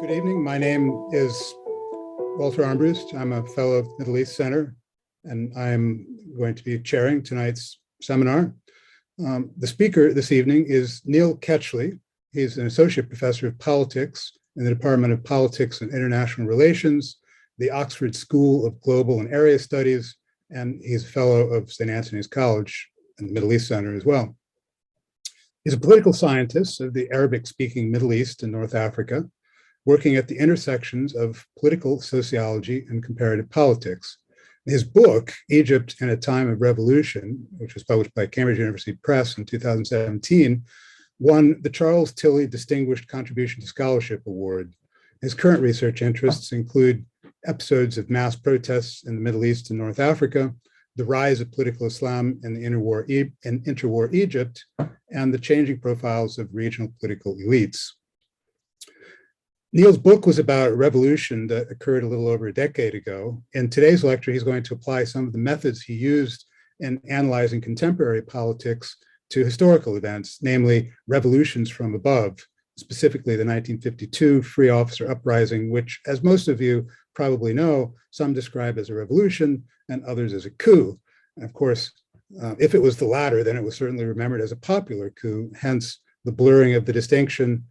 Good evening. My name is Walter Armbrust. I'm a fellow of Middle East Center, and I'm going to be chairing tonight's seminar. The speaker this evening is Neil Ketchley. He's an associate professor of politics in the Department of Politics and International Relations, the Oxford School of Global and Area Studies, and he's a fellow of St. Antony's College and the Middle East Center as well. He's a political scientist of the Arabic-speaking Middle East and North Africa, working at the intersections of political sociology and comparative politics. His book, Egypt in a Time of Revolution, which was published by Cambridge University Press in 2017, won the Charles Tilly Distinguished Contribution to Scholarship Award. His current research interests include episodes of mass protests in the Middle East and North Africa, the rise of political Islam in the interwar Egypt, and the changing profiles of regional political elites. Neil's book was about a revolution that occurred a little over a decade ago. In today's lecture, he's going to apply some of the methods he used in analyzing contemporary politics to historical events, namely revolutions from above, specifically the 1952 Free Officer Uprising, which, as most of you probably know, some describe as a revolution and others as a coup. And of course, if it was the latter, then it was certainly remembered as a popular coup, hence the blurring of the distinction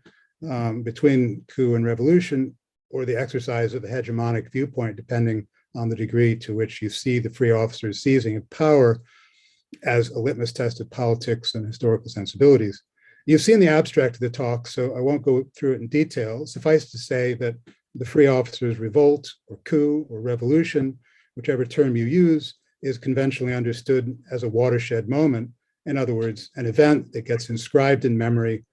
between coup and revolution, or the exercise of a hegemonic viewpoint, depending on the degree to which you see the free officers seizing of power as a litmus test of politics and historical sensibilities. You've seen the abstract of the talk, so I won't go through it in detail. Suffice to say that the free officers' revolt, or coup, or revolution, whichever term you use, is conventionally understood as a watershed moment. In other words, an event that gets inscribed in memory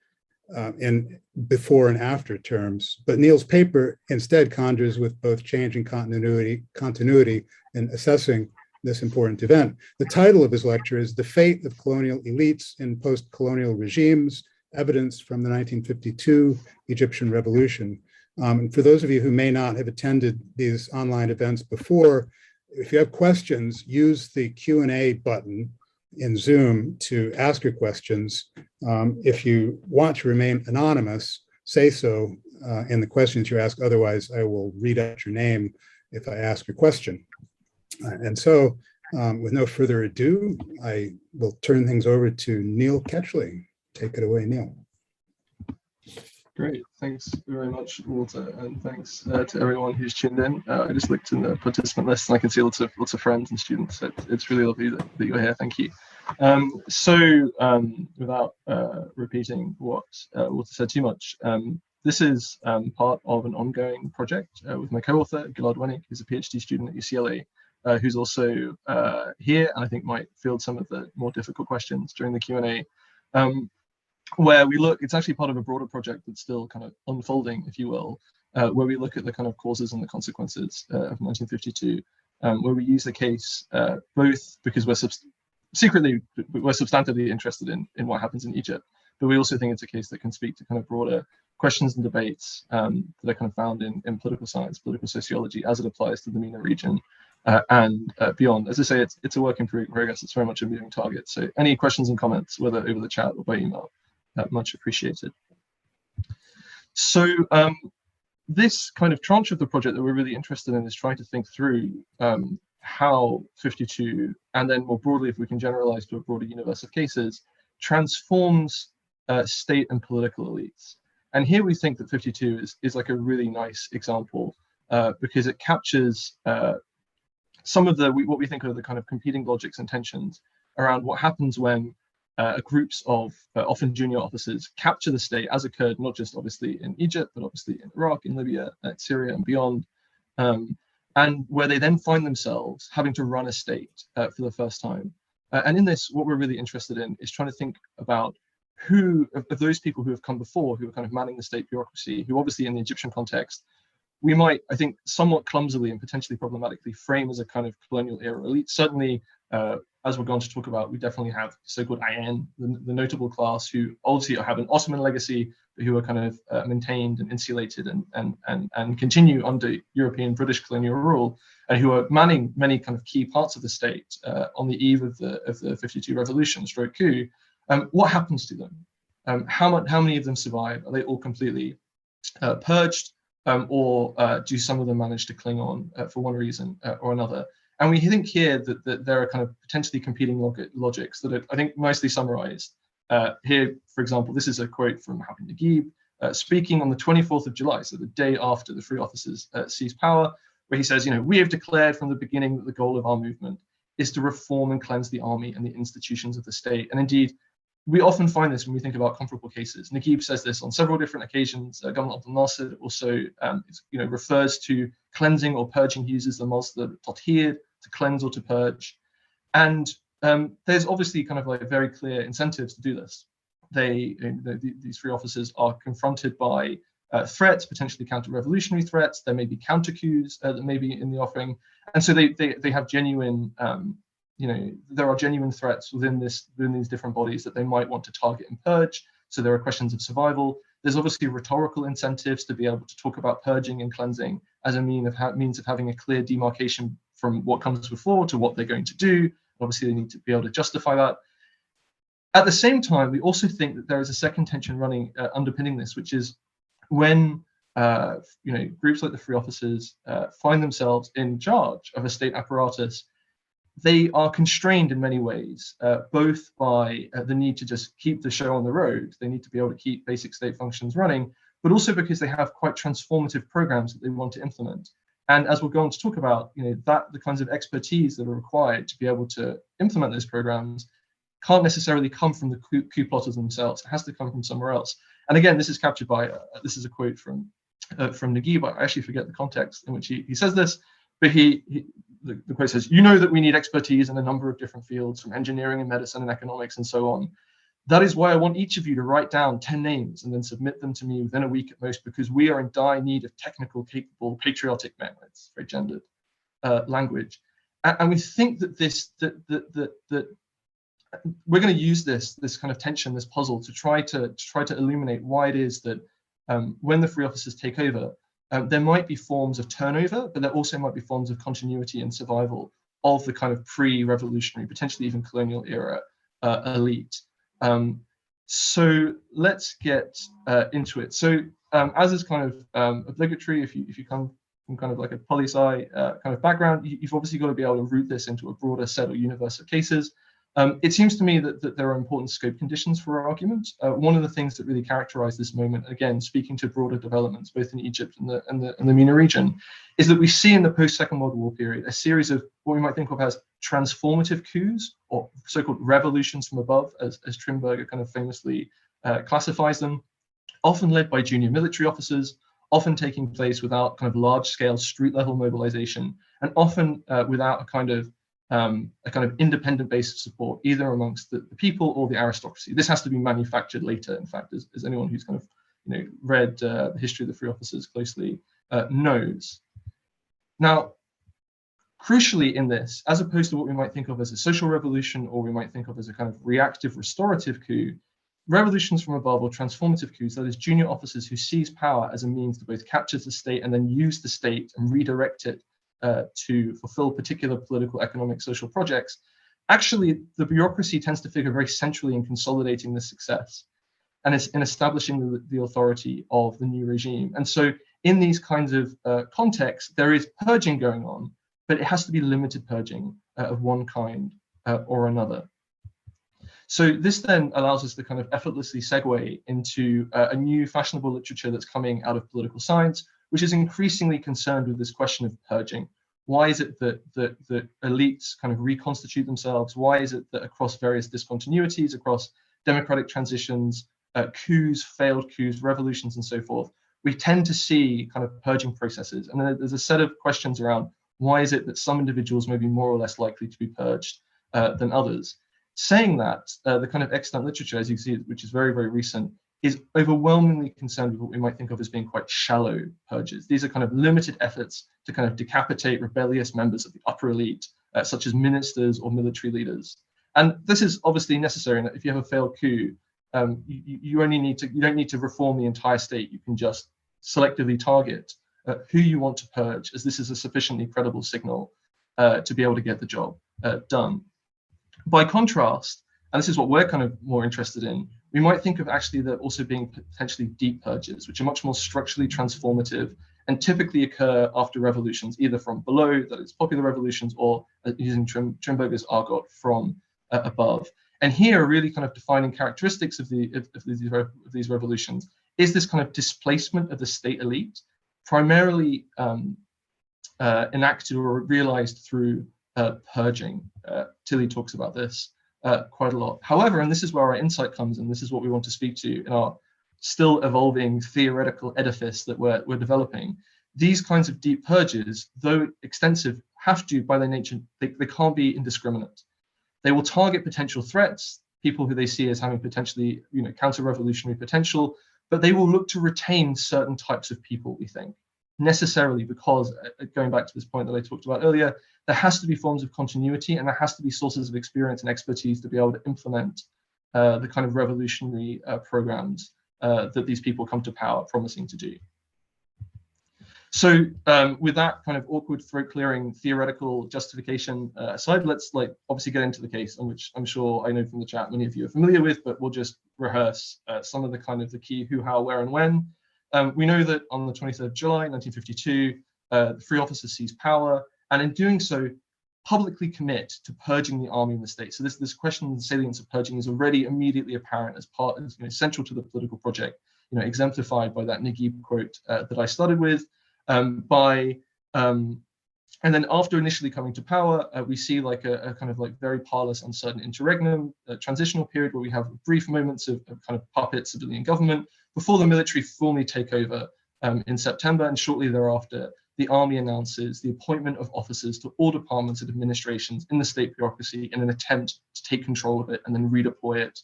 in before and after terms. But Neil's paper instead conjures with both change and continuity in assessing this important event. The title of his lecture is The Fate of Colonial Elites in Post-Colonial Regimes, Evidence from the 1952 Egyptian Revolution. And for those of you who may not have attended these online events before, if you have questions, use the Q&A button in Zoom to ask your questions. If you want to remain anonymous, say so in the questions you ask. Otherwise, I will read out your name if I ask a question. And so, with no further ado, I will turn things over to Neil Ketchley. Take it away, Neil. Great, thanks very much, Walter, and thanks to everyone who's tuned in. I just looked in the participant list and I can see lots of friends and students. So it's really lovely that you're here. Thank you. Without repeating what Walter said too much, this is part of an ongoing project with my co-author, Gilad Wenig, who's a PhD student at UCLA, who's also here and I think might field some of the more difficult questions during the Q&A. Where we look, it's actually part of a broader project that's still kind of unfolding, if you will, where we look at the kind of causes and the consequences of 1952, where we use the case both because we're substantively interested in what happens in Egypt, but we also think it's a case that can speak to kind of broader questions and debates that are kind of found in political science, political sociology, as it applies to the MENA region and beyond. As I say, it's a work in progress. It's very much a moving target. So any questions and comments, whether over the chat or by email, much appreciated. So this kind of tranche of the project that we're really interested in is trying to think through how 52, and then more broadly, if we can generalize to a broader universe of cases, transforms state and political elites. And here we think that 52 is like a really nice example because it captures some of what we think are the kind of competing logics and tensions around what happens when groups of often junior officers capture the state, as occurred not just obviously in Egypt, but obviously in Iraq, in Libya, Syria and beyond, and where they then find themselves having to run a state for the first time. And in this, what we're really interested in is trying to think about who of those people who have come before, who are kind of manning the state bureaucracy, who obviously in the Egyptian context, we might, I think, somewhat clumsily and potentially problematically frame as a kind of colonial era elite. Certainly, as we're going to talk about, we definitely have so-called IN, the notable class who obviously have an Ottoman legacy, but who are kind of maintained and insulated and continue under European British colonial rule, and who are manning many kind of key parts of the state on the eve of the 52 revolution, stroke coup. What happens to them? How many of them survive? Are they all completely purged? or do some of them manage to cling on for one reason or another? And we think here that there are kind of potentially competing logics that are, I think, nicely summarized. Here, for example, this is a quote from Habib Naguib, speaking on the 24th of July, so the day after the Free Officers seized power, where he says, we have declared from the beginning that the goal of our movement is to reform and cleanse the army and the institutions of the state. And indeed, we often find this when we think about comparable cases. Naguib says this on several different occasions. Governor Abdel Nasser also refers to cleansing or purging. He uses the masdar tathir, to cleanse or to purge. And there's obviously kind of like very clear incentives to do this. These Free Officers are confronted by threats, potentially counter-revolutionary threats. There may be counter coups that may be in the offing. And so they have genuine there are genuine threats within these different bodies that they might want to target and purge. So there are questions of survival. There's obviously rhetorical incentives to be able to talk about purging and cleansing as a means of having a clear demarcation from what comes before to what they're going to do. Obviously, they need to be able to justify that. At the same time, we also think that there is a second tension running underpinning this, which is when groups like the Free Officers find themselves in charge of a state apparatus. They are constrained in many ways, both by the need to just keep the show on the road. They need to be able to keep basic state functions running, but also because they have quite transformative programs that they want to implement. And as we'll go on to talk about, the kinds of expertise that are required to be able to implement those programs can't necessarily come from the coup plotters themselves. It has to come from somewhere else. And again, this is captured by, this is a quote from Naguib. I actually forget the context in which he says this, but the quote says, that we need expertise in a number of different fields, from engineering and medicine and economics and so on. That is why I want each of you to write down 10 names and then submit them to me within a week at most, because we are in dire need of technical, capable, patriotic men. It's very gendered language. And we think that that we're going to use this kind of tension, this puzzle, to try to illuminate why it is that when the Free Officers take over, there might be forms of turnover, but there also might be forms of continuity and survival of the kind of pre-revolutionary, potentially even colonial era elite. So let's get into it. So as is kind of obligatory, if you come from kind of like a poli-sci kind of background, you've obviously got to be able to root this into a broader set or universe of cases. It seems to me that there are important scope conditions for our argument. One of the things that really characterize this moment, again, speaking to broader developments, both in Egypt and the MENA region, is that we see in the post-Second World War period a series of what we might think of as transformative coups, or so-called revolutions from above, as Trimberger kind of famously classifies them, often led by junior military officers, often taking place without kind of large-scale street-level mobilization, and often without a kind of independent base of support, either amongst the people or the aristocracy. This has to be manufactured later, in fact, as anyone who's kind of read the history of the Free Officers closely knows. Now, crucially in this, as opposed to what we might think of as a social revolution, or we might think of as a kind of reactive restorative coup, revolutions from above, or transformative coups, that is junior officers who seize power as a means to both capture the state and then use the state and redirect it to fulfill particular political, economic, social projects. Actually, the bureaucracy tends to figure very centrally in consolidating this success and it's in establishing the authority of the new regime. And so in these kinds of contexts, there is purging going on, but it has to be limited purging of one kind or another. So this then allows us to kind of effortlessly segue into a new fashionable literature that's coming out of political science, which is increasingly concerned with this question of purging. Why is it that elites kind of reconstitute themselves? Why is it that across various discontinuities, across democratic transitions, coups, failed coups, revolutions, and so forth, we tend to see kind of purging processes? And then there's a set of questions around why is it that some individuals may be more or less likely to be purged than others? Saying that, the kind of extant literature, as you see, which is very, very recent, is overwhelmingly concerned with what we might think of as being quite shallow purges. These are kind of limited efforts to kind of decapitate rebellious members of the upper elite, such as ministers or military leaders. And this is obviously necessary in that if you have a failed coup, you don't need to reform the entire state. You can just selectively target who you want to purge, as this is a sufficiently credible signal to be able to get the job done. By contrast, and this is what we're kind of more interested in, we might think of actually there also being potentially deep purges, which are much more structurally transformative and typically occur after revolutions, either from below, that is popular revolutions, or using Trimberger's argot from above. And here, really kind of defining characteristics of these revolutions is this kind of displacement of the state elite, primarily enacted or realized through purging. Tilly talks about this quite a lot. However, and this is where our insight comes, and this is what we want to speak to in our still evolving theoretical edifice that we're developing. These kinds of deep purges, though extensive, have to, by their nature, they can't be indiscriminate. They will target potential threats, people who they see as having potentially, counter-revolutionary potential, but they will look to retain certain types of people, we think, necessarily, because, going back to this point that I talked about earlier, there has to be forms of continuity, and there has to be sources of experience and expertise to be able to implement the kind of revolutionary programs that these people come to power promising to do. So with that kind of awkward throat clearing theoretical justification aside, let's obviously get into the case, on which I'm sure I know from the chat many of you are familiar with, but we'll just rehearse some of the kind of the key who, how, where, and when. We know that on the 23rd of July, 1952, the free officers seized power, and in doing so, publicly commit to purging the army and the state. So this question of the salience of purging is already immediately apparent as part, central to the political project, exemplified by that Naguib quote that I started with. And then after initially coming to power, we see a kind of very parlous, uncertain interregnum, a transitional period where we have brief moments of kind of puppet civilian government before the military formally take over in September, and shortly thereafter, the army announces the appointment of officers to all departments and administrations in the state bureaucracy in an attempt to take control of it and then redeploy it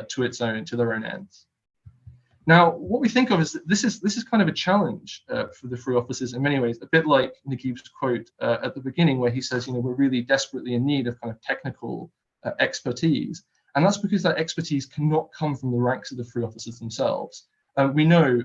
to their own ends. Now, what we think of is that this is kind of a challenge for the free officers in many ways, a bit like Naguib's quote at the beginning, where he says, we're really desperately in need of kind of technical expertise. And that's because that expertise cannot come from the ranks of the free officers themselves. We know,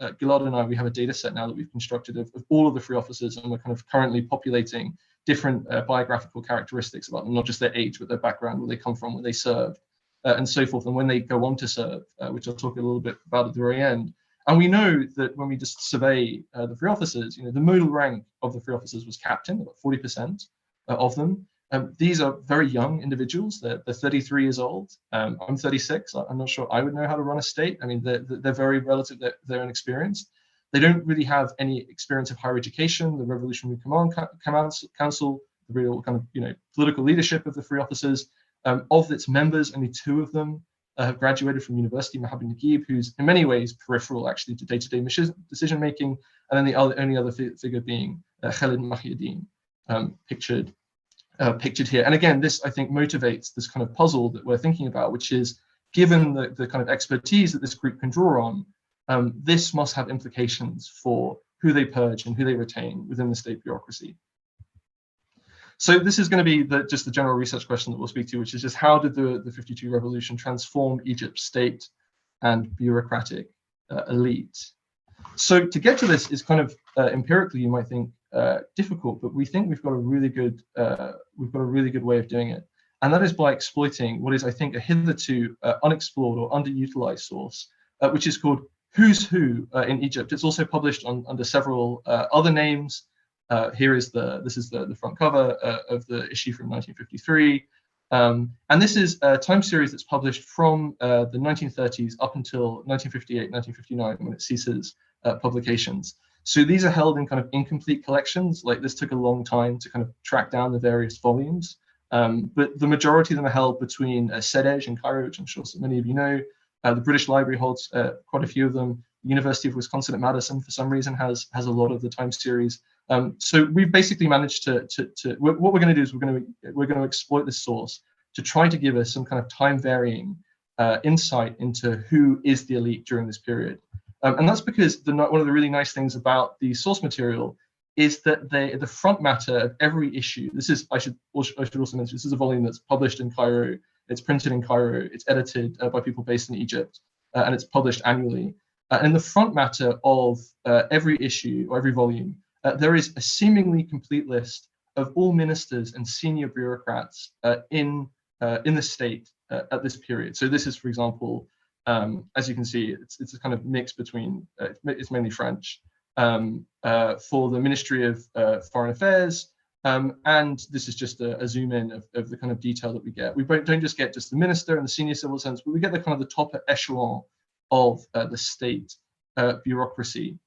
Gilad and I, we have a data set now that we've constructed of all of the free officers, and we're kind of currently populating different biographical characteristics about them, not just their age, but their background, where they come from, where they served, and so forth, and when they go on to serve, which I'll talk a little bit about at the very end. And we know that when we just survey the free officers, the modal rank of the free officers was captain, about 40% of them. These are very young individuals. They're 33 years old. I'm 36. I'm not sure I would know how to run a state. I mean, they're very relative to their own experience. They don't really have any experience of higher education. The Revolutionary Command Council, the real kind of political leadership of the free officers, of its members, only 2 of them have graduated from university. Mohammed Naguib, who's in many ways peripheral actually to day-to-day decision making, and then the only other figure being Khalid Mahyaddin, pictured here. And again, this I think motivates this kind of puzzle that we're thinking about, which is, given the kind of expertise that this group can draw on, this must have implications for who they purge and who they retain within the state bureaucracy. So this is going to be just the general research question that we'll speak to, which is just how did the 52 revolution transform Egypt's state and bureaucratic elite? So to get to this is kind of empirically, you might think, difficult, but we think we've got a really good way of doing it, and that is by exploiting what is, I think, a hitherto unexplored or underutilized source, which is called Who's Who in Egypt. It's also published under several other names. This is the front cover of the issue from 1953, and this is a time series that's published from the 1930s up until 1958, 1959, when it ceases publications. So these are held in kind of incomplete collections. This took a long time to kind of track down the various volumes, but the majority of them are held between Sedej and Cairo, which I'm sure so many of you know. The British Library holds quite a few of them. The University of Wisconsin at Madison, for some reason, has a lot of the time series. So we've basically managed to what we're going to do is we're going to exploit this source to try to give us some kind of time varying insight into who is the elite during this period. And that's because one of the really nice things about the source material is that the front matter of every issue. This is I should also mention, this is a volume that's published in Cairo. It's printed in Cairo. It's edited by people based in Egypt, and it's published annually. And in the front matter of every issue or every volume, there is a seemingly complete list of all ministers and senior bureaucrats in the state at this period. So this is, for example, as you can see, it's a kind of mix between, it's mainly French, for the Ministry of Foreign Affairs. And this is just a zoom in of the kind of detail that we get. We don't just get just the minister and the senior civil servants, but we get the kind of the top echelon of the state bureaucracy.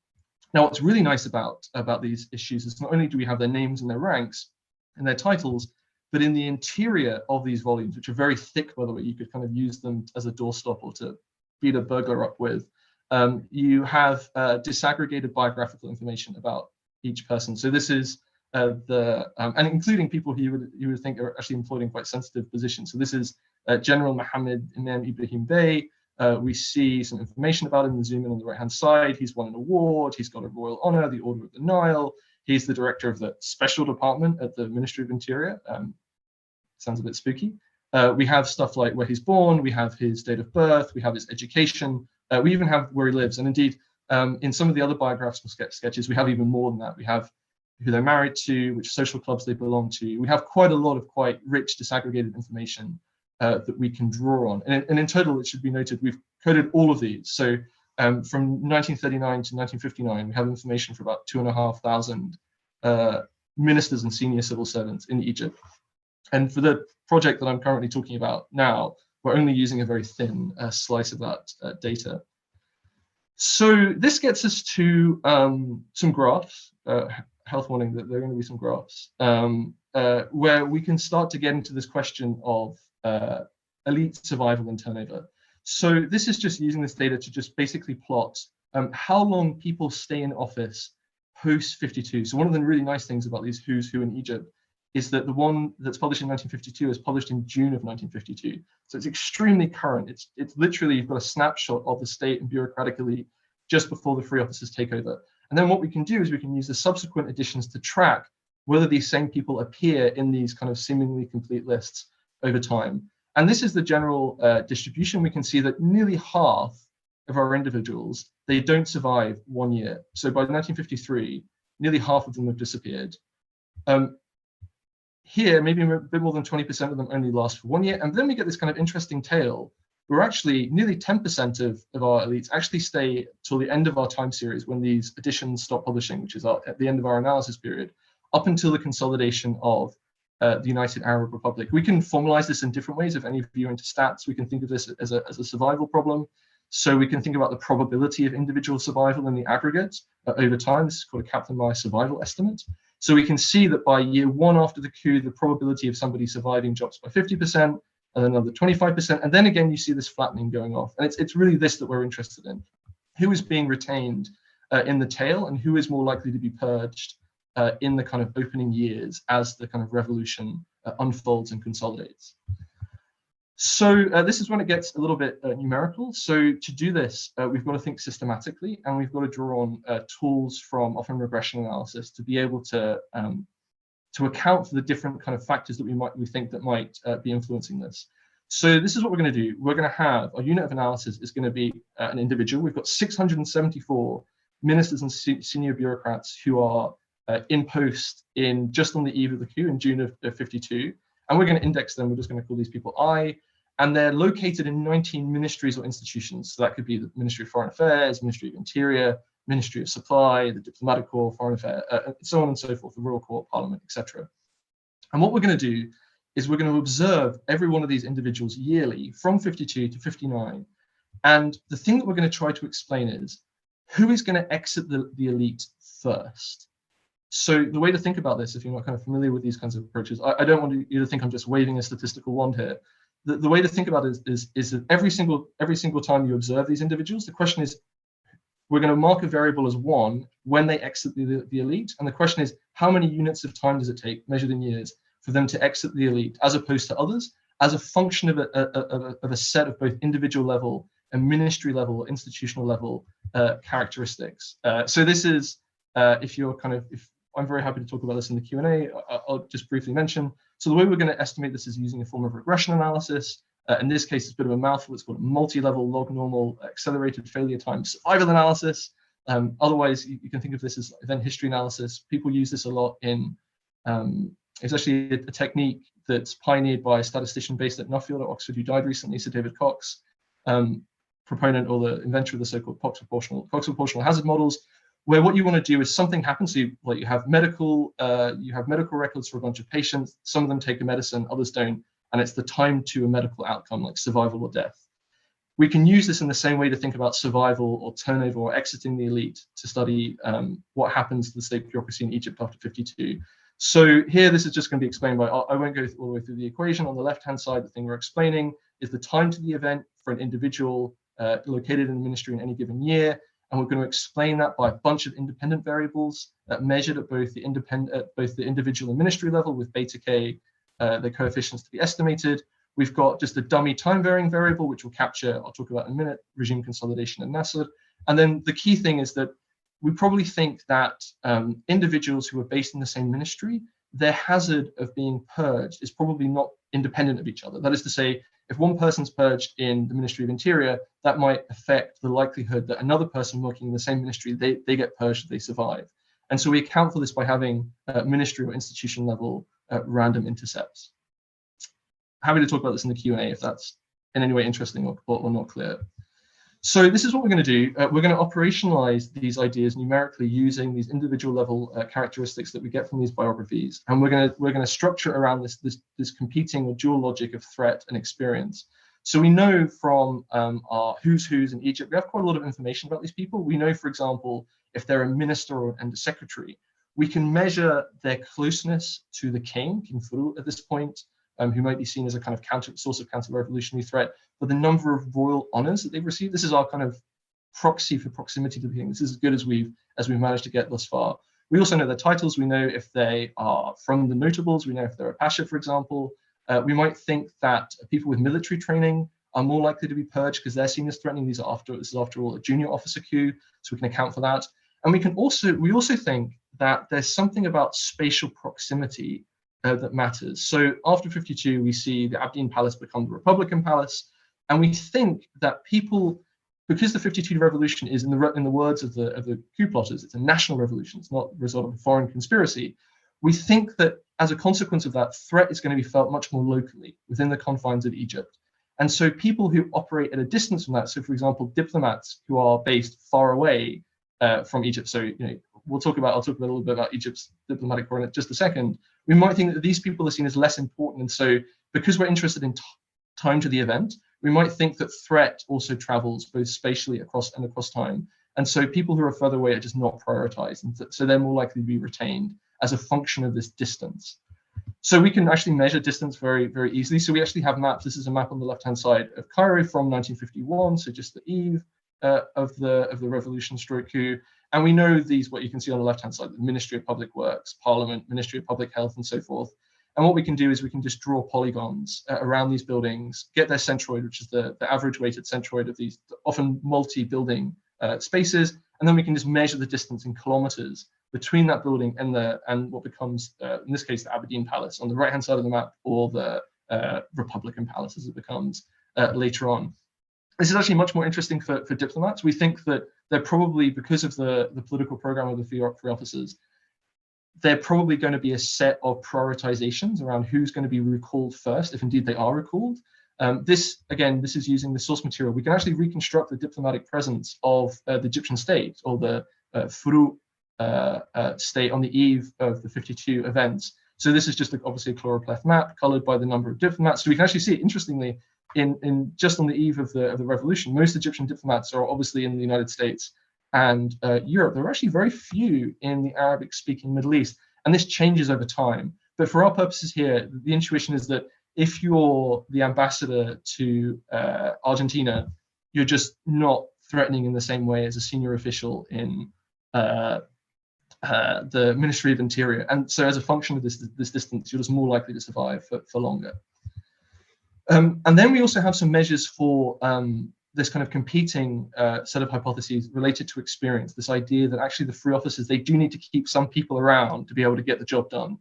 Now, what's really nice about these issues is not only do we have their names and their ranks and their titles, but in the interior of these volumes, which are very thick, by the way, you could kind of use them as a doorstop or to beat a burglar up with, you have disaggregated biographical information about each person. So this is and including people who you would think are actually employed in quite sensitive positions. So this is General Mohammed Imam Ibrahim Bey. We see some information about him. Zoom in on the right-hand side. He's won an award. He's got a royal honor, the Order of the Nile. He's the director of the special department at the Ministry of Interior. Sounds a bit spooky. We have stuff like where he's born. We have his date of birth. We have his education. We even have where he lives. And indeed, in some of the other biographical sketches, we have even more than that. We have who they're married to, which social clubs they belong to. We have quite a lot of quite rich disaggregated information that we can draw on. And in total, it should be noted, we've coded all of these. So from 1939 to 1959, we have information for about 2,500 ministers and senior civil servants in Egypt. And for the project that I'm currently talking about now, we're only using a very thin slice of that data. So this gets us to some graphs, health warning that there are going to be some graphs, where we can start to get into this question of elite survival and turnover. So this is just using this data to just basically plot how long people stay in office post 52. So one of the really nice things about these who's who in Egypt is that the one that's published in 1952 is published in June of 1952. So it's extremely current. It's literally, you've got a snapshot of the state and bureaucratic elite just before the free officers take over. And then what we can do is we can use the subsequent editions to track whether these same people appear in these kind of seemingly complete lists over time. And this is the general distribution. We can see that nearly half of our individuals, they don't survive 1 year. So by 1953, nearly half of them have disappeared. Here, maybe a bit more than 20% of them only last for 1 year. And then we get this kind of interesting tail where actually nearly 10% of our elites actually stay till the end of our time series when these editions stop publishing, which is at the end of our analysis period, up until the consolidation of the United Arab Republic. We can formalize this in different ways. If any of you are into stats, we can think of this as a survival problem. So we can think about the probability of individual survival in the aggregate over time. This is called a Kaplan-Meier survival estimate. So we can see that by year 1 after the coup, the probability of somebody surviving drops by 50%, and then another 25%. And then again, you see this flattening going off. And it's really this that we're interested in. Who is being retained in the tail, and who is more likely to be purged in the kind of opening years as the kind of revolution unfolds and consolidates. So this is when it gets a little bit numerical. So to do this, we've got to think systematically, and we've got to draw on tools from often regression analysis to be able to account for the different kind of factors that we think that might be influencing this. So this is what we're going to do. We're going to have our unit of analysis is going to be an individual. We've got 674 ministers and senior bureaucrats who are in post in just on the eve of the coup in June of 52. And we're going to index them. We're just going to call these people I. And they're located in 19 ministries or institutions. So that could be the Ministry of Foreign Affairs, Ministry of Interior, Ministry of Supply, the Diplomatic Corps, Foreign Affairs, so on and so forth, the Royal Court, Parliament, etc. And what we're going to do is we're going to observe every one of these individuals yearly from 52 to 59. And the thing that we're going to try to explain is who is going to exit the elite first. So the way to think about this, if you're not kind of familiar with these kinds of approaches, I don't want you to think I'm just waving a statistical wand here. The way to think about it is that every single time you observe these individuals, the question is, we're going to mark a variable as 1 when they exit the elite. And the question is, how many units of time does it take, measured in years, for them to exit the elite as opposed to others, as a function of a set of both individual level and ministry level, institutional level characteristics. So this is, if I'm very happy to talk about this in the Q&A, I'll just briefly mention. So the way we're going to estimate this is using a form of regression analysis. In this case, it's a bit of a mouthful. It's called a multi-level log normal accelerated failure time survival analysis. Otherwise, you can think of this as event history analysis. People use this a lot in, it's actually a technique that's pioneered by a statistician based at Nuffield at Oxford who died recently, Sir David Cox, proponent or the inventor of the so-called Cox proportional hazard models. where what you want to do is something happens. So you have medical records for a bunch of patients. Some of them take a medicine, others don't, and it's the time to a medical outcome like survival or death. We can use this in the same way to think about survival or turnover or exiting the elite to study what happens to the state bureaucracy in Egypt after 52. So here, this is just going to be explained by, I won't go all the way through the equation. On the left-hand side, the thing we're explaining is the time to the event for an individual located in the ministry in any given year. And we're going to explain that by a bunch of independent variables measured at both the individual and ministry level with beta k, the coefficients to be estimated. We've got just a dummy time varying variable, which will capture, I'll talk about in a minute, regime consolidation and Nasser. And then the key thing is that we probably think that individuals who are based in the same ministry, their hazard of being purged is probably not independent of each other. That is to say, if one person's purged in the Ministry of Interior, that might affect the likelihood that another person working in the same ministry, they get purged, they survive. And so we account for this by having ministry or institution level random intercepts. Happy to talk about this in the Q&A if that's in any way interesting or not clear. So this is what we're going to do. We're going to operationalize these ideas numerically using these individual level characteristics that we get from these biographies, and we're going to structure around this competing or dual logic of threat and experience. So we know from our who's in Egypt, we have quite a lot of information about these people. We know, for example, if they're a minister and a secretary, we can measure their closeness to the king, King Furu, at this point, who might be seen as a kind of source of counter-revolutionary threat, but the number of royal honors that they've received. This is our kind of proxy for proximity to the king. This is as good as we've managed to get thus far. We also know their titles. We know if they are from the notables. We know if they're a pasha, for example. We might think that people with military training are more likely to be purged because they're seen as threatening. This is after all a junior officer coup, so we can account for that. And we also think that there's something about spatial proximity that matters. So after 52, we see the Abdin Palace become the Republican Palace, and we think that people, because the 52 revolution is, in the words of the coup plotters, it's a national revolution. It's not the result of a foreign conspiracy. We think that as a consequence of that, threat is going to be felt much more locally within the confines of Egypt. And so people who operate at a distance from that, so for example, diplomats who are based far away from Egypt. So I'll talk about a little bit about Egypt's diplomatic corps in just a second. We might think that these people are seen as less important, and so because we're interested in time to the event, we might think that threat also travels both spatially across time. And so people who are further away are just not prioritized, and so they're more likely to be retained as a function of this distance. So we can actually measure distance very, very easily. So we actually have maps. This is a map on the left-hand side of Cairo from 1951, so just the eve of the revolution stroke coup. And we know these, what you can see on the left-hand side, the Ministry of Public Works, Parliament, Ministry of Public Health, and so forth. And what we can do is we can just draw polygons around these buildings, get their centroid, which is the average weighted centroid of these often multi-building spaces, and then we can just measure the distance in kilometers between that building and what becomes, in this case, the Aberdeen Palace on the right-hand side of the map, or the Republican Palace as it becomes later on. This is actually much more interesting for diplomats. We think that they're probably, because of the political program of the three officers, they're probably going to be a set of prioritizations around who's going to be recalled first, if indeed they are recalled. This is using the source material. We can actually reconstruct the diplomatic presence of the Egyptian state, or the Furu state on the eve of the 52 events. So this is just obviously a chloropleth map colored by the number of diplomats. So we can actually see, interestingly, in just on the eve of the revolution, most Egyptian diplomats are obviously in the United States and Europe. There are actually very few in the Arabic-speaking Middle East, and this changes over time. But for our purposes here, the intuition is that if you're the ambassador to Argentina, you're just not threatening in the same way as a senior official in the Ministry of Interior. And so as a function of this distance, you're just more likely to survive for longer. And then we also have some measures for this kind of competing set of hypotheses related to experience, this idea that actually the free officers, they do need to keep some people around to be able to get the job done.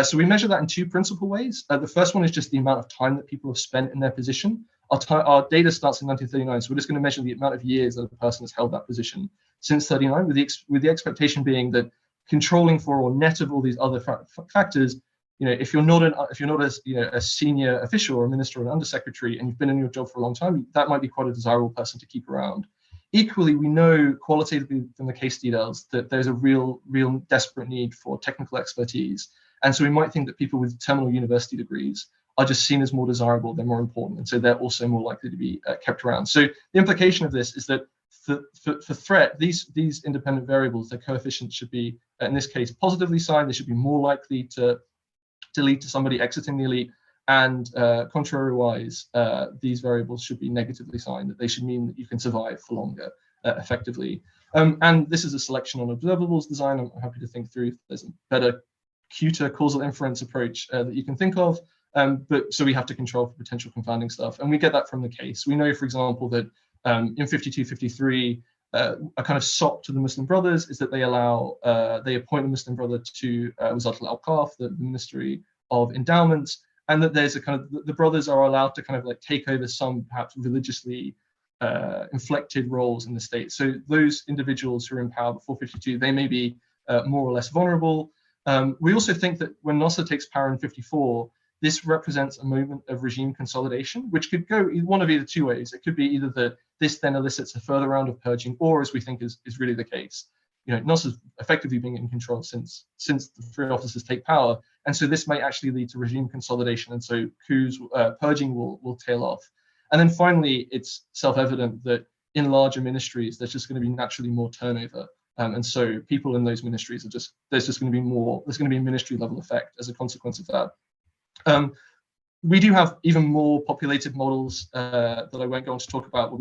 So we measure that in two principal ways. The first one is just the amount of time that people have spent in their position. Our data starts in 1939, so we're just going to measure the amount of years that a person has held that position since 39, with the expectation being that controlling for or net of all these other factors, if you're not a senior official or a minister or an undersecretary and you've been in your job for a long time, that might be quite a desirable person to keep around. Equally, we know qualitatively from the case details that there's a real desperate need for technical expertise. And so we might think that people with terminal university degrees are just seen as more desirable, they're more important, and so they're also more likely to be kept around. So the implication of this is that for threat, these independent variables, their coefficients should be, in this case, positively signed. They should be more likely to lead to somebody exiting the elite, and contrariwise, these variables should be negatively signed, that they should mean that you can survive for longer, effectively. And this is a selection on observables design. I'm happy to think through if there's a better, cuter causal inference approach that you can think of. But so we have to control for potential confounding stuff. And we get that from the case. We know, for example, that in 52, 53, a kind of sop to the Muslim Brothers is that they allow, they appoint a Muslim brother to Wazat al-Awqaf, the Ministry of Endowments, and that there's a kind of, the brothers are allowed to kind of like take over some perhaps religiously inflected roles in the state. So those individuals who are in power before 52, they may be more or less vulnerable. We also think that when Nasser takes power in 54, this represents a moment of regime consolidation, which could go one of either two ways. It could be either that this then elicits a further round of purging, or as we think is really the case, you know, Nasser's effectively being in control since the three officers take power, and so this might actually lead to regime consolidation, and so coups, purging will tail off. And then finally, it's self-evident that in larger ministries, there's just going to be naturally more turnover. And so people in those ministries are just, there's going to be a ministry level effect as a consequence of that. We do have even more populated models that I won't go on to talk about,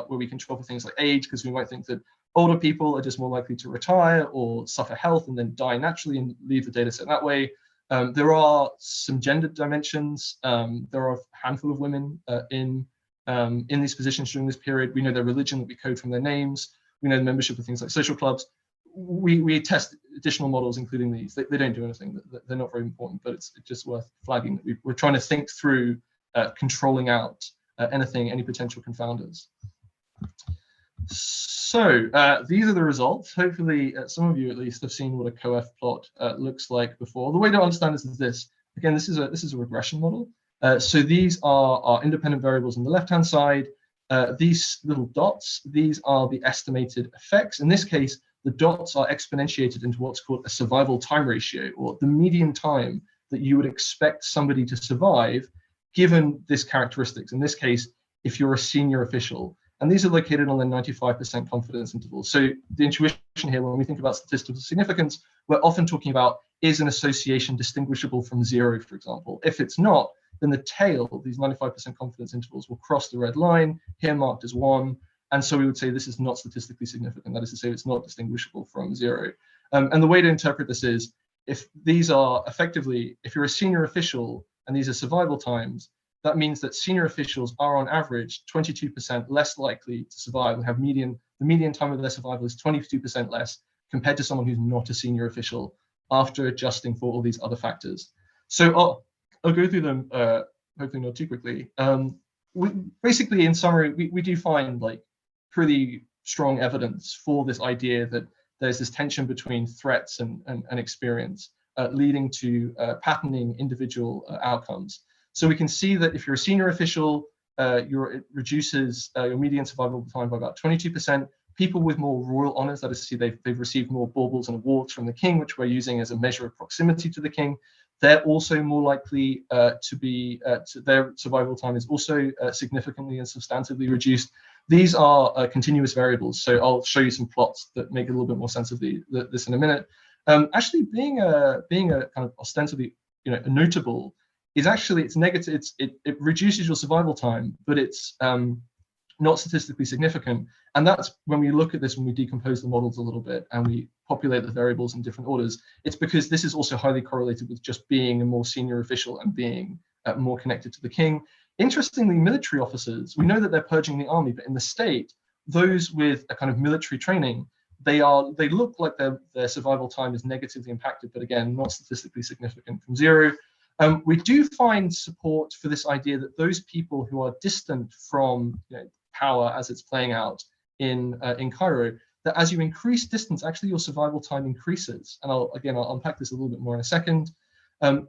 where we control for things like age, because we might think that older people are just more likely to retire or suffer health and then die naturally and leave the data set that way. There are some gender dimensions. There are a handful of women in these positions during this period. We know their religion that we code from their names. We know the membership of things like social clubs. We test additional models, including these. They don't do anything. They're not very important, but it's just worth flagging that we're trying to think through controlling out any potential confounders. So these are the results. Hopefully, some of you at least have seen what a COEF plot looks like before. The way to understand this is this. Again, this is a regression model. So these are our independent variables on the left-hand side. These little dots, these are the estimated effects. In this case, the dots are exponentiated into what's called a survival time ratio, or the median time that you would expect somebody to survive given this characteristics. In this case, if you're a senior official, and these are located on the 95% confidence interval. So the intuition here, when we think about statistical significance, we're often talking about, is an association distinguishable from zero, for example? If it's not, then the tail, these 95% confidence intervals, will cross the red line, here marked as 1. And so we would say this is not statistically significant. That is to say, it's not distinguishable from 0. And the way to interpret this is, if these are effectively, if you're a senior official and these are survival times, that means that senior officials are on average 22% less likely to survive. They have the median time of their survival is 22% less compared to someone who's not a senior official, after adjusting for all these other factors. So I'll go through them, hopefully not too quickly. Basically, in summary, we do find like pretty strong evidence for this idea that there's this tension between threats and experience, leading to patterning individual outcomes. So we can see that if you're a senior official, it reduces your median survival time by about 22%. People with more royal honors, that is to say they've received more baubles and awards from the king, which we're using as a measure of proximity to the king, they're also more likely their survival time is also significantly and substantively reduced. These are continuous variables, so I'll show you some plots that make a little bit more sense of this in a minute. Actually, being a kind of ostensibly, a notable is actually, it's negative. It reduces your survival time, but it's not statistically significant. And that's when we look at this, when we decompose the models a little bit and we populate the variables in different orders, it's because this is also highly correlated with just being a more senior official and being more connected to the king. Interestingly, military officers, we know that they're purging the army, but in the state, those with a kind of military training, they look like their survival time is negatively impacted, but again, not statistically significant from 0. We do find support for this idea that those people who are distant from power as it's playing out in Cairo, that as you increase distance, actually your survival time increases. And I'll unpack this a little bit more in a second.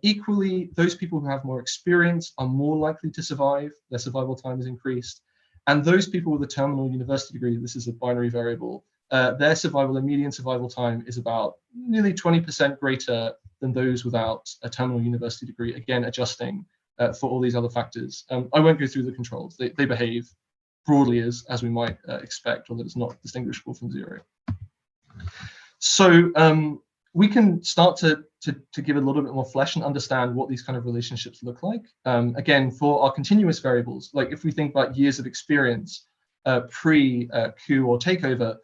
Equally, those people who have more experience are more likely to survive. Their survival time is increased. And those people with a terminal university degree, this is a binary variable, their survival, their median survival time is about nearly 20% greater than those without a terminal university degree, again, adjusting for all these other factors. I won't go through the controls. They behave broadly as we might expect, although it's not distinguishable from zero. So we can start to give a little bit more flesh and understand what these kind of relationships look like. Again, for our continuous variables, like if we think about years of experience pre-coup or takeover,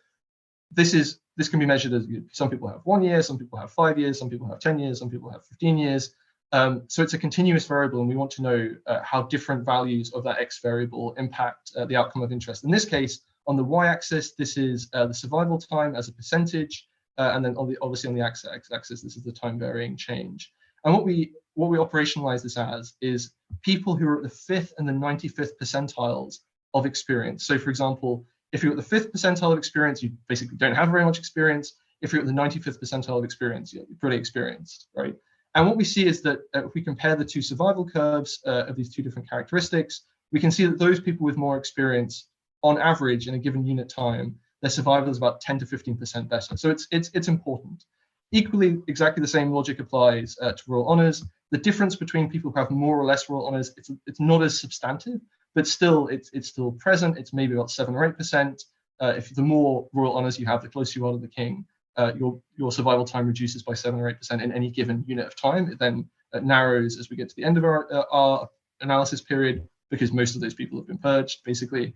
this can be measured as, some people have 1 year, some people have 5 years, some people have 10 years, some people have 15 years. So it's a continuous variable, and we want to know how different values of that X variable impact the outcome of interest. In this case, on the Y-axis, this is the survival time as a percentage, and then obviously on the X-axis, this is the time varying change. And what we operationalize this as is people who are at the 5th and the 95th percentiles of experience. So for example, if you're at the 5th percentile of experience, you basically don't have very much experience. If you're at the 95th percentile of experience, you're pretty experienced, right? And what we see is that if we compare the two survival curves of these two different characteristics, we can see that those people with more experience, on average, in a given unit time, their survival is about 10 to 15% better. So it's important. Equally, exactly the same logic applies to royal honors. The difference between people who have more or less royal honors, it's not as substantive, but still it's still present. It's maybe about 7 or 8%. If the more royal honors you have, the closer you are to the king, your survival time reduces by 7 or 8% in any given unit of time. It then narrows as we get to the end of our analysis period, because most of those people have been purged, basically.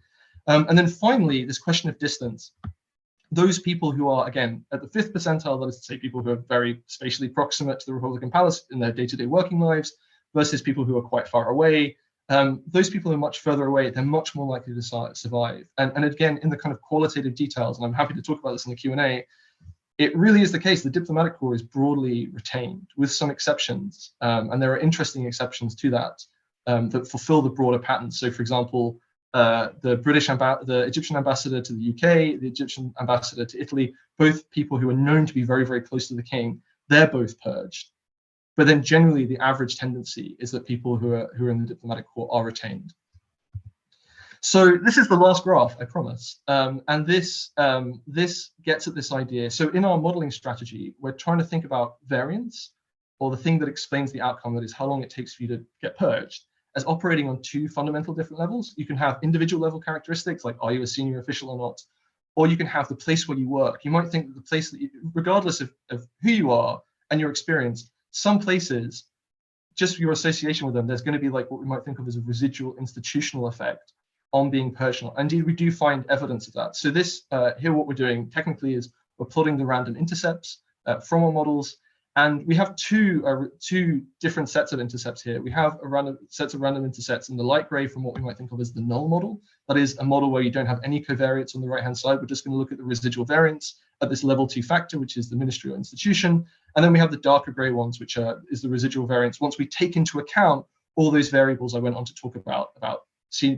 And then finally, this question of distance. Those people who are, again, at the 5th percentile, that is to say people who are very spatially proximate to the Republican Palace in their day-to-day working lives, versus people who are quite far away. Those people who are much further away, they're much more likely to survive. And again, in the kind of qualitative details, and I'm happy to talk about this in the Q&A, it really is the case. The diplomatic corps is broadly retained, with some exceptions. And there are interesting exceptions to that that fulfill the broader patterns. So for example, the Egyptian ambassador to the UK, the Egyptian ambassador to Italy, both people who are known to be very, very close to the king, they're both purged. But then generally the average tendency is that people who are in the diplomatic corps are retained. So this is the last graph, I promise. And this gets at this idea. So in our modeling strategy, we're trying to think about variance, or the thing that explains the outcome, that is how long it takes for you to get purged, as operating on two fundamental different levels. You can have individual level characteristics, like are you a senior official or not, or you can have the place where you work. You might think that the place that regardless of who you are and your experience, some places, just your association with them, there's going to be like what we might think of as a residual institutional effect on being purged. Indeed, we do find evidence of that. So this here, what we're doing technically is we're plotting the random intercepts from our models. And we have two different sets of intercepts here. We have sets of random intercepts in the light gray from what we might think of as the null model. That is a model where you don't have any covariates on the right-hand side. We're just going to look at the residual variance at this level 2 factor, which is the ministry or institution. And then we have the darker gray ones, which is the residual variance once we take into account all those variables I went on to talk about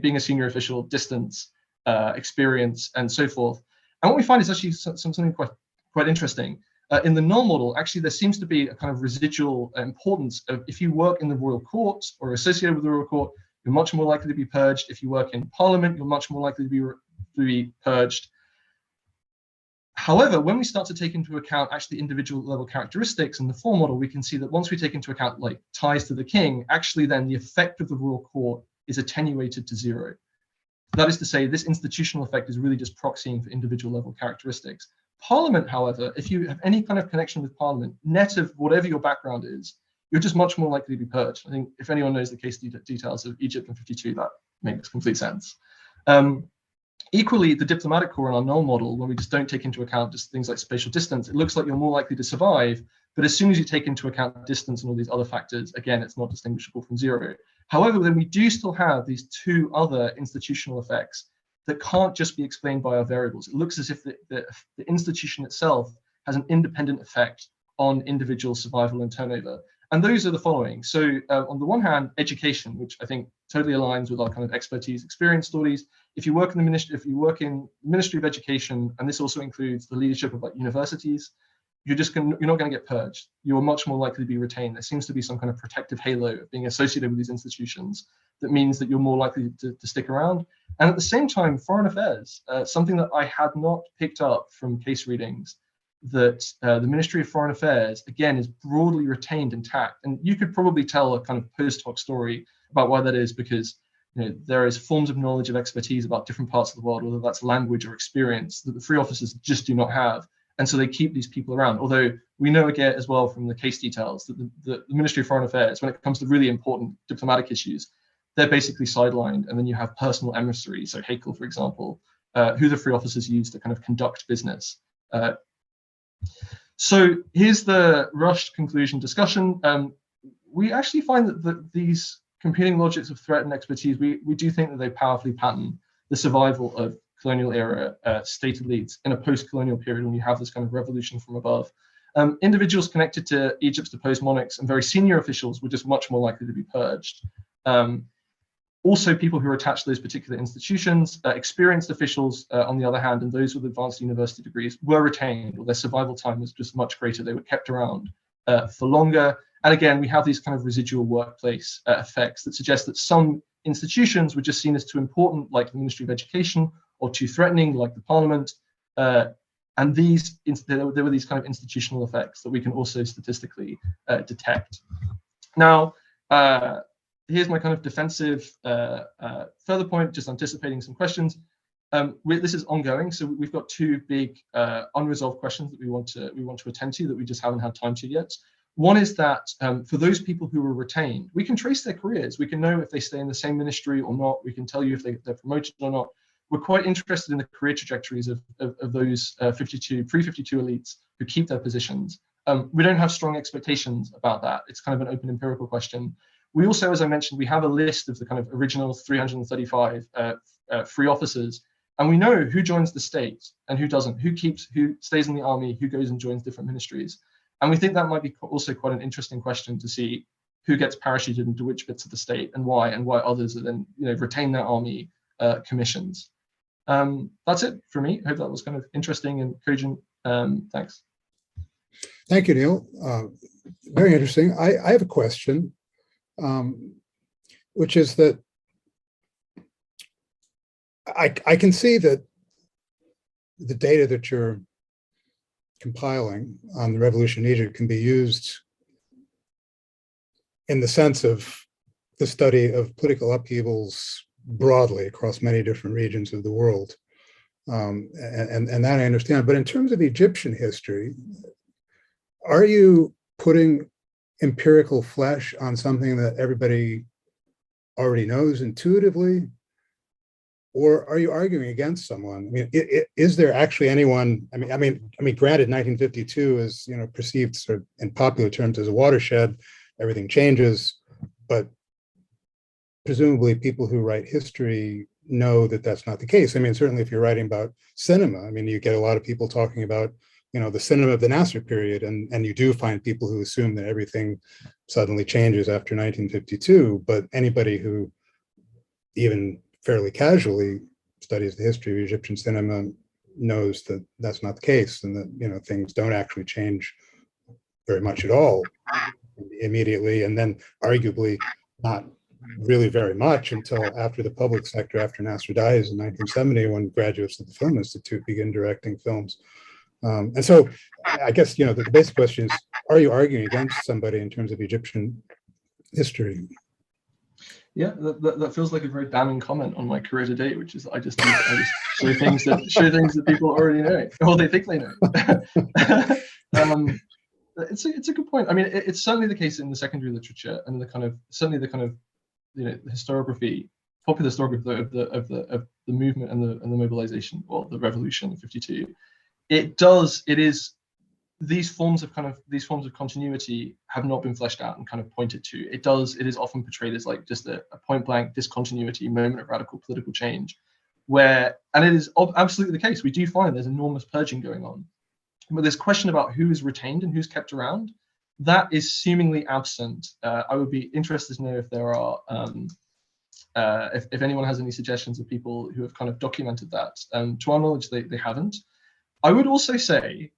being a senior official, distance, experience, and so forth. And what we find is actually something quite interesting. In the null model, actually, there seems to be a kind of residual importance of if you work in the royal court or associated with the royal court, you're much more likely to be purged. If you work in parliament, you're much more likely to be purged. However, when we start to take into account actually individual level characteristics in the full model, we can see that once we take into account like ties to the king, actually then the effect of the royal court is attenuated to 0. That is to say, this institutional effect is really just proxying for individual level characteristics. Parliament, however, if you have any kind of connection with Parliament, net of whatever your background is, you're just much more likely to be purged. I think if anyone knows the case details of Egypt in 52, that makes complete sense. Equally, the diplomatic corps in our null model, when we just don't take into account just things like spatial distance, it looks like you're more likely to survive. But as soon as you take into account distance and all these other factors, again, it's not distinguishable from 0. However, then we do still have these two other institutional effects that can't just be explained by our variables. It looks as if the institution itself has an independent effect on individual survival and turnover. And those are the following. So on the one hand, education, which I think totally aligns with our kind of expertise, experience stories. If you work in the Ministry of Education, and this also includes the leadership of like universities, you're not going to get purged. You're much more likely to be retained. There seems to be some kind of protective halo of being associated with these institutions that means that you're more likely to stick around. And at the same time, foreign affairs, something that I had not picked up from case readings, that the Ministry of Foreign Affairs, again, is broadly retained intact. And you could probably tell a kind of post hoc story about why that is, because there is forms of knowledge of expertise about different parts of the world, whether that's language or experience, that the free officers just do not have. And so they keep these people around. Although we know again as well from the case details that the Ministry of Foreign Affairs, when it comes to really important diplomatic issues, they're basically sidelined. And then you have personal emissaries, so Haeckel, for example, who the free officers use to kind of conduct business. So here's the rushed conclusion discussion. We actually find that these competing logics of threat and expertise, we do think that they powerfully pattern the survival of colonial era state elites in a post-colonial period when you have this kind of revolution from above. Individuals connected to Egypt's deposed monarchs and very senior officials were just much more likely to be purged. Also, people who are attached to those particular institutions, experienced officials, on the other hand, and those with advanced university degrees were retained, or their survival time was just much greater. They were kept around for longer. And again, we have these kind of residual workplace effects that suggest that some institutions were just seen as too important, like the Ministry of Education, or too threatening, like the Parliament. And there were these kind of institutional effects that we can also statistically detect. Now, here's my kind of defensive further point, just anticipating some questions. This is ongoing, so we've got two big unresolved questions that we want to attend to that we just haven't had time to yet. One is that for those people who were retained, we can trace their careers. We can know if they stay in the same ministry or not. We can tell you if they're promoted or not. We're quite interested in the career trajectories of those pre-52 elites who keep their positions. We don't have strong expectations about that. It's kind of an open empirical question. We also, as I mentioned, we have a list of the kind of original 335 free officers, and we know who joins the state and who doesn't, who stays in the army, who goes and joins different ministries. And we think that might be also quite an interesting question to see who gets parachuted into which bits of the state and why others are then retain their army commissions. That's it for me. I hope that was kind of interesting and cogent. Thanks. Thank you, Neil. Very interesting. I have a question, which is that I can see that the data that you're compiling on the revolution in Egypt can be used in the sense of the study of political upheavals broadly across many different regions of the world. And that I understand. But in terms of Egyptian history, are you putting empirical flesh on something that everybody already knows intuitively? Or are you arguing against someone? I mean, is there actually anyone? I mean, granted, 1952 is perceived sort of in popular terms as a watershed. Everything changes, but presumably people who write history know that that's not the case. I mean, certainly if you're writing about cinema, I mean, you get a lot of people talking about the cinema of the Nasser period, and you do find people who assume that everything suddenly changes after 1952. But anybody who even fairly casually studies the history of Egyptian cinema knows that that's not the case, and that things don't actually change very much at all immediately, and then arguably not really very much until after the public sector, after Nasser dies in 1970, when graduates of the Film Institute begin directing films. And so I guess the basic question is, are you arguing against somebody in terms of Egyptian history? Yeah, that feels like a very damning comment on my career to date, which is I just show things that people already know, or they think they know. It's a good point. I mean, it's certainly the case in the secondary literature and the kind of the historiography, popular historiography of the movement and the mobilization, or the revolution of 52. These forms of continuity have not been fleshed out and kind of pointed to. It is often portrayed as like just a point blank discontinuity, moment of radical political change, and it is absolutely the case. We do find there's enormous purging going on, but this question about who is retained and who's kept around, that is seemingly absent. I would be interested to know if there are, if anyone has any suggestions of people who have kind of documented that. To our knowledge, they haven't. I would also say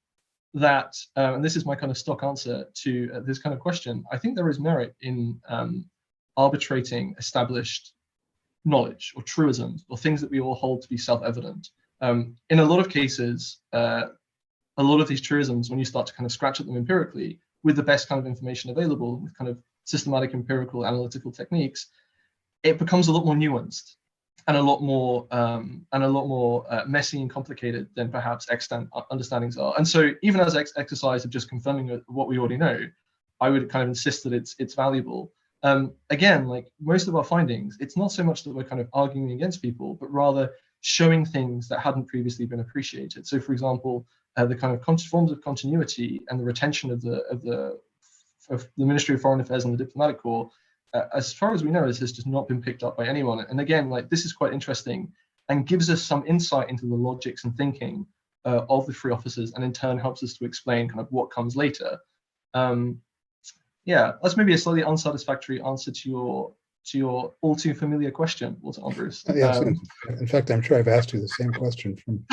that, and this is my kind of stock answer to this kind of question, I think there is merit in arbitrating established knowledge or truisms or things that we all hold to be self-evident. In a lot of cases, a lot of these truisms, when you start to kind of scratch at them empirically with the best kind of information available, with kind of systematic empirical analytical techniques, it becomes a lot more nuanced and a lot more messy and complicated than perhaps extant understandings are. And so even as exercise of just confirming what we already know, I would kind of insist that it's valuable. Again, like most of our findings, it's not so much that we're kind of arguing against people, but rather showing things that hadn't previously been appreciated. So for example, the kind of forms of continuity and the retention of the Ministry of Foreign Affairs and the Diplomatic Corps, as far as we know, this has just not been picked up by anyone. And again, like this is quite interesting and gives us some insight into the logics and thinking of the free officers, and in turn helps us to explain kind of what comes later. Yeah, that's maybe a slightly unsatisfactory answer to your all too familiar question, Walter Armbrust. Yes, in fact, I'm sure I've asked you the same question from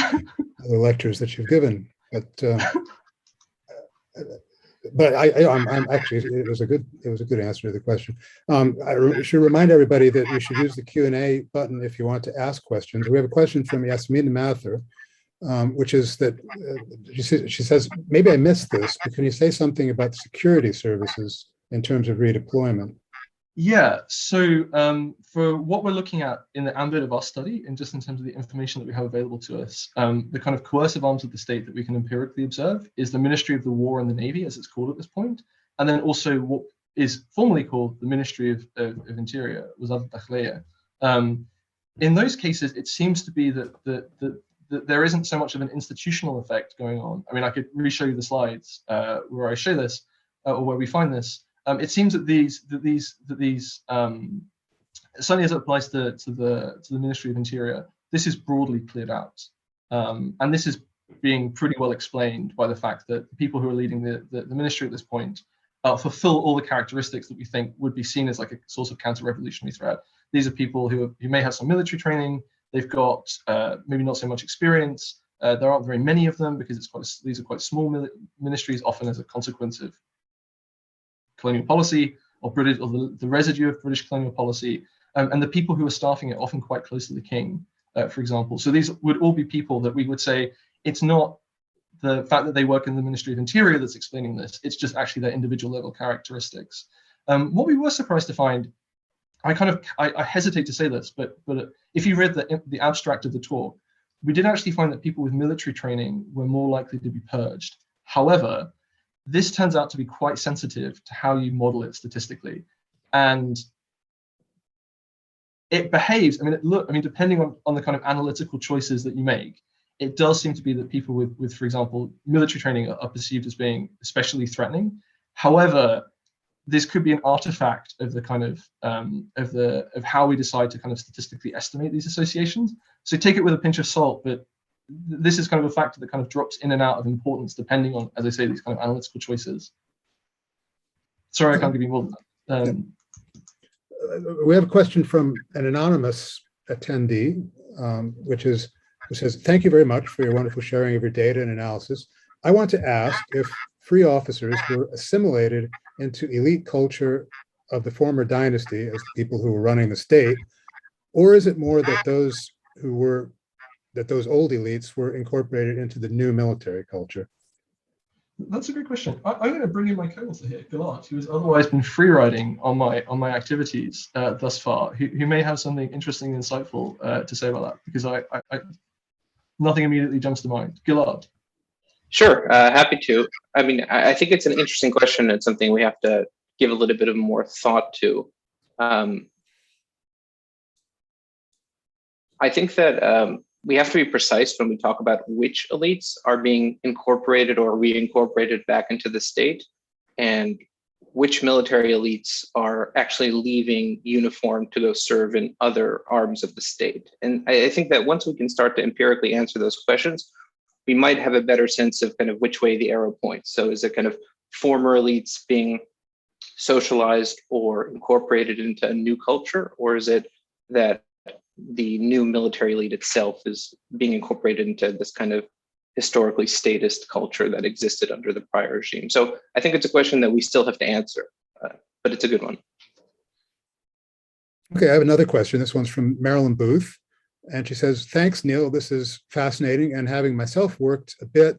other lectures that you've given, but I'm actually, it was a good answer to the question. I should remind everybody that you should use the Q&A button if you want to ask questions. We have a question from Yasmina Mather, which is that she says, maybe I missed this, but can you say something about the security services in terms of redeployment? Yeah, so for what we're looking at in the ambit of our study, and just in terms of the information that we have available to us, the kind of coercive arms of the state that we can empirically observe is the Ministry of the War and the Navy, as it's called at this point, and then also what is formally called the Ministry of Interior, Wizard al-Dakhliya. In those cases, it seems to be that there isn't so much of an institutional effect going on. I mean, I could re-show you the slides where I show this, or where we find this. It seems that these certainly as it applies to the Ministry of Interior, this is broadly cleared out, and this is being pretty well explained by the fact that the people who are leading the ministry at this point fulfill all the characteristics that we think would be seen as like a source of counter-revolutionary threat. These are people who may have some military training. They've got maybe not so much experience. There aren't very many of them because these are quite small ministries, often as a consequence of colonial policy or British, or the residue of British colonial policy, and the people who are staffing it often quite close to the king, for example. So these would all be people that we would say it's not the fact that they work in the Ministry of Interior that's explaining this. It's just actually their individual level characteristics. What we were surprised to find, I hesitate to say this, but if you read the abstract of the talk, we did actually find that people with military training were more likely to be purged. However, this turns out to be quite sensitive to how you model it statistically, and it behaves. I mean, depending on the kind of analytical choices that you make, it does seem to be that people with for example, military training are perceived as being especially threatening. However, this could be an artifact of the kind of how we decide to kind of statistically estimate these associations. So take it with a pinch of salt, but this is kind of a factor that kind of drops in and out of importance depending on, as I say, these kind of analytical choices. Sorry, I can't give you more than that. We have a question from an anonymous attendee, which says, thank you very much for your wonderful sharing of your data and analysis. I want to ask if free officers were assimilated into elite culture of the former dynasty as the people who were running the state, or is it more that those old elites were incorporated into the new military culture? That's a good question. I'm going to bring in my co-author here, Gilad, who has otherwise been free riding on my activities thus far, who may have something interesting and insightful to say about that, because I nothing immediately jumps to mind. Gilad. Sure, happy to. I mean, I think it's an interesting question. It's something we have to give a little bit of more thought to. I think that we have to be precise when we talk about which elites are being incorporated or reincorporated back into the state, and which military elites are actually leaving uniform to go serve in other arms of the state. And I think that once we can start to empirically answer those questions, we might have a better sense of kind of which way the arrow points. So is it kind of former elites being socialized or incorporated into a new culture, or is it that the new military elite itself is being incorporated into this kind of historically statist culture that existed under the prior regime. So I think it's a question that we still have to answer, but it's a good one. Okay, I have another question. This one's from Marilyn Booth. And she says, thanks, Neil. This is fascinating. And having myself worked a bit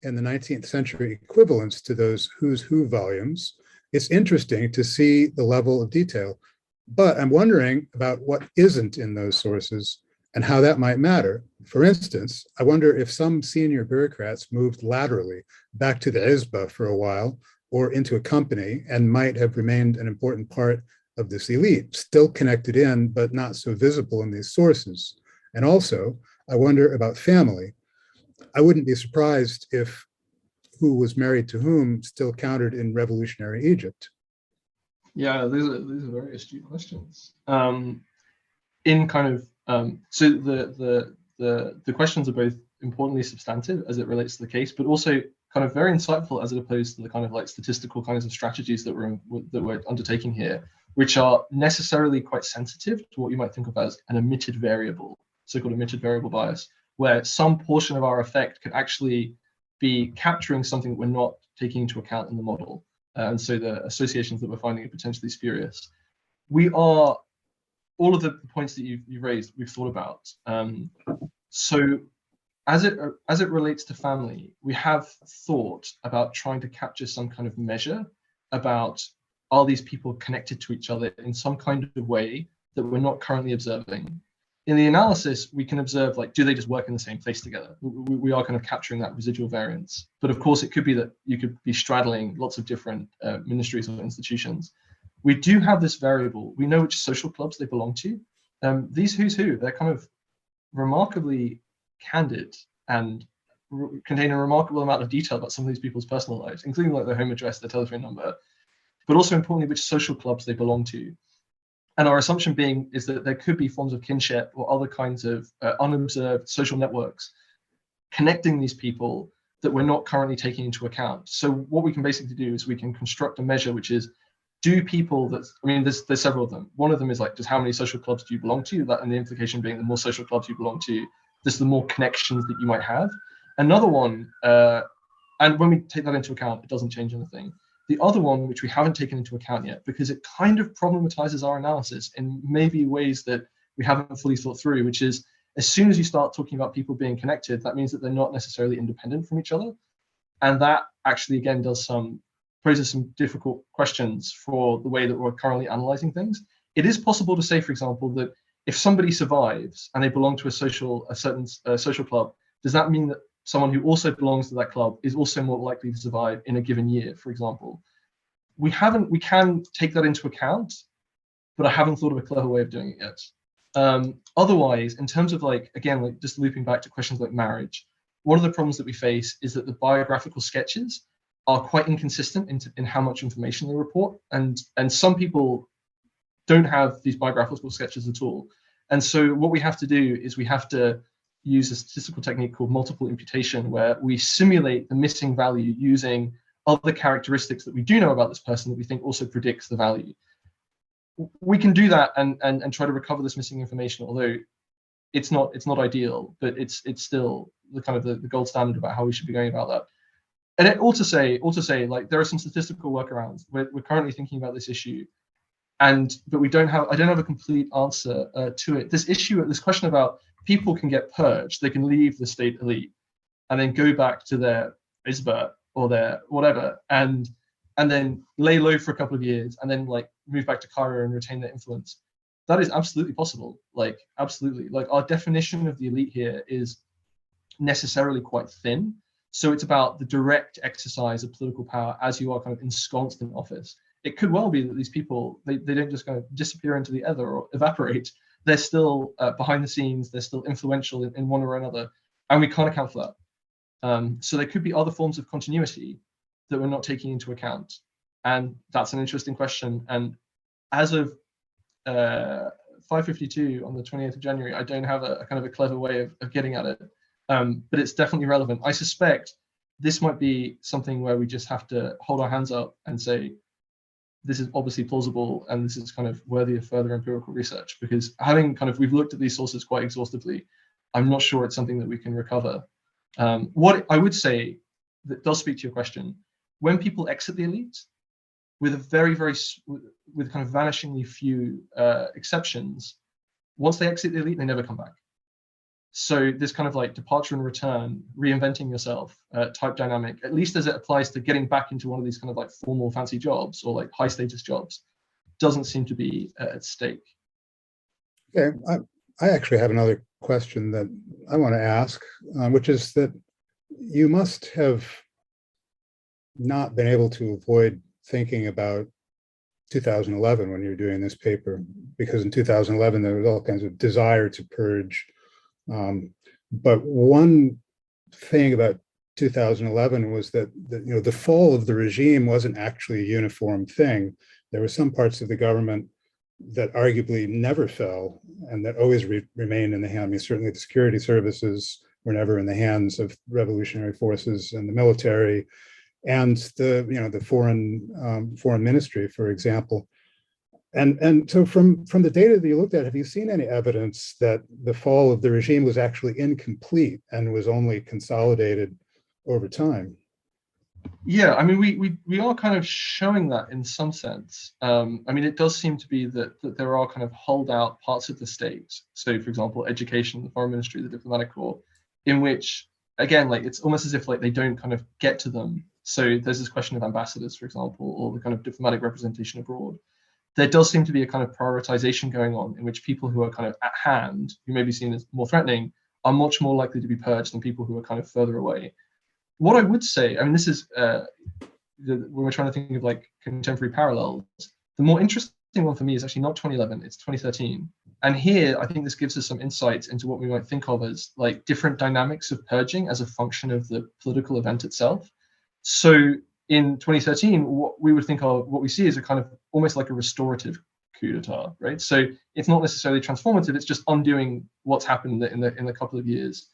in the 19th century equivalents to those Who's Who volumes, it's interesting to see the level of detail. But I'm wondering about what isn't in those sources and how that might matter. For instance, I wonder if some senior bureaucrats moved laterally back to the Izba for a while or into a company and might have remained an important part of this elite, still connected in, but not so visible in these sources. And also, I wonder about family. I wouldn't be surprised if who was married to whom still counted in revolutionary Egypt. Yeah, these are very astute questions. In kind of so the questions are both importantly substantive as it relates to the case, but also kind of very insightful as opposed to the kind of like statistical kinds of strategies that we're undertaking here, which are necessarily quite sensitive to what you might think of as an omitted variable, so-called omitted variable bias, where some portion of our effect could actually be capturing something that we're not taking into account in the model. And so the associations that we're finding are potentially spurious. We are, all of the points that you've raised, we've thought about. So as it relates to family, we have thought about trying to capture some kind of measure about, are these people connected to each other in some kind of way that we're not currently observing? In the analysis, we can observe, like, do they just work in the same place together? We are kind of capturing that residual variance. But of course, it could be that you could be straddling lots of different ministries or institutions. We do have this variable. We know which social clubs they belong to. These Who's Who, they're kind of remarkably candid and contain a remarkable amount of detail about some of these people's personal lives, including like their home address, their telephone number, but also importantly, which social clubs they belong to. And our assumption being is that there could be forms of kinship or other kinds of unobserved social networks connecting these people that we're not currently taking into account. So what we can basically do is we can construct a measure, which is, do people that, I mean, there's several of them. One of them is like, just how many social clubs do you belong to? That, and the implication being the more social clubs you belong to, just the more connections that you might have. Another one, and when we take that into account, it doesn't change anything. The other one, which we haven't taken into account yet, because it kind of problematizes our analysis in maybe ways that we haven't fully thought through, which is, as soon as you start talking about people being connected, that means that they're not necessarily independent from each other. And that actually, again, poses some difficult questions for the way that we're currently analyzing things. It is possible to say, for example, that if somebody survives and they belong to a certain social club, does that mean that someone who also belongs to that club is also more likely to survive in a given year, for example? We can take that into account, but I haven't thought of a clever way of doing it yet. Otherwise, in terms of like, again, like just looping back to questions like marriage, one of the problems that we face is that the biographical sketches are quite inconsistent in how much information they report. And some people don't have these biographical sketches at all. And so what we have to do is we have to use a statistical technique called multiple imputation, where we simulate the missing value using other characteristics that we do know about this person that we think also predicts the value. We can do that and try to recover this missing information, although it's not ideal, but it's still the kind of the gold standard about how we should be going about that. And it ought to say, like, there are some statistical workarounds. We're currently thinking about this issue, but I don't have a complete answer to it. This question about people can get purged, they can leave the state elite and then go back to their Izba or their whatever, and then lay low for a couple of years and then like move back to Cairo and retain their influence. That is absolutely possible. Like, absolutely. Like, our definition of the elite here is necessarily quite thin. So it's about the direct exercise of political power as you are kind of ensconced in office. It could well be that these people, they don't just kind of disappear into the ether or evaporate. They're still behind the scenes, they're still influential in one or another, and we can't account for that. So there could be other forms of continuity that we're not taking into account. And that's an interesting question. And as of 5:52 on the 28th of January, I don't have a kind of a clever way of getting at it. But it's definitely relevant. I suspect this might be something where we just have to hold our hands up and say, this is obviously plausible and this is kind of worthy of further empirical research, because we've looked at these sources quite exhaustively, I'm not sure it's something that we can recover What I would say that does speak to your question, when people exit the elite, with with kind of vanishingly few exceptions, once they exit the elite, they never come back. So this kind of like departure and return, reinventing yourself type dynamic, at least as it applies to getting back into one of these kind of like formal fancy jobs or like high status jobs, doesn't seem to be at stake. Okay, I actually have another question that I want to ask, which is that you must have not been able to avoid thinking about 2011 when you were doing this paper, because in 2011 there was all kinds of desire to purge. But one thing about 2011 was that the fall of the regime wasn't actually a uniform thing. There were some parts of the government that arguably never fell and that always remained in the hand. I mean, certainly the security services were never in the hands of revolutionary forces and the military, and the foreign ministry, for example. And so from the data that you looked at, have you seen any evidence that the fall of the regime was actually incomplete and was only consolidated over time? Yeah, I mean, we are kind of showing that in some sense. I mean, it does seem to be that there are kind of holdout parts of the state. So, for example, education, the foreign ministry, the diplomatic corps, in which, again, like it's almost as if like they don't kind of get to them. So there's this question of ambassadors, for example, or the kind of diplomatic representation abroad. There does seem to be a kind of prioritization going on in which people who are kind of at hand, who may be seen as more threatening, are much more likely to be purged than people who are kind of further away. What I would say, I mean, this is when we're trying to think of like contemporary parallels, the more interesting one for me is actually not 2011, it's 2013. And here, I think this gives us some insights into what we might think of as like different dynamics of purging as a function of the political event itself. So in 2013, what we would think of, what we see is a kind of almost like a restorative coup d'etat, right? So it's not necessarily transformative, it's just undoing what's happened in the couple of years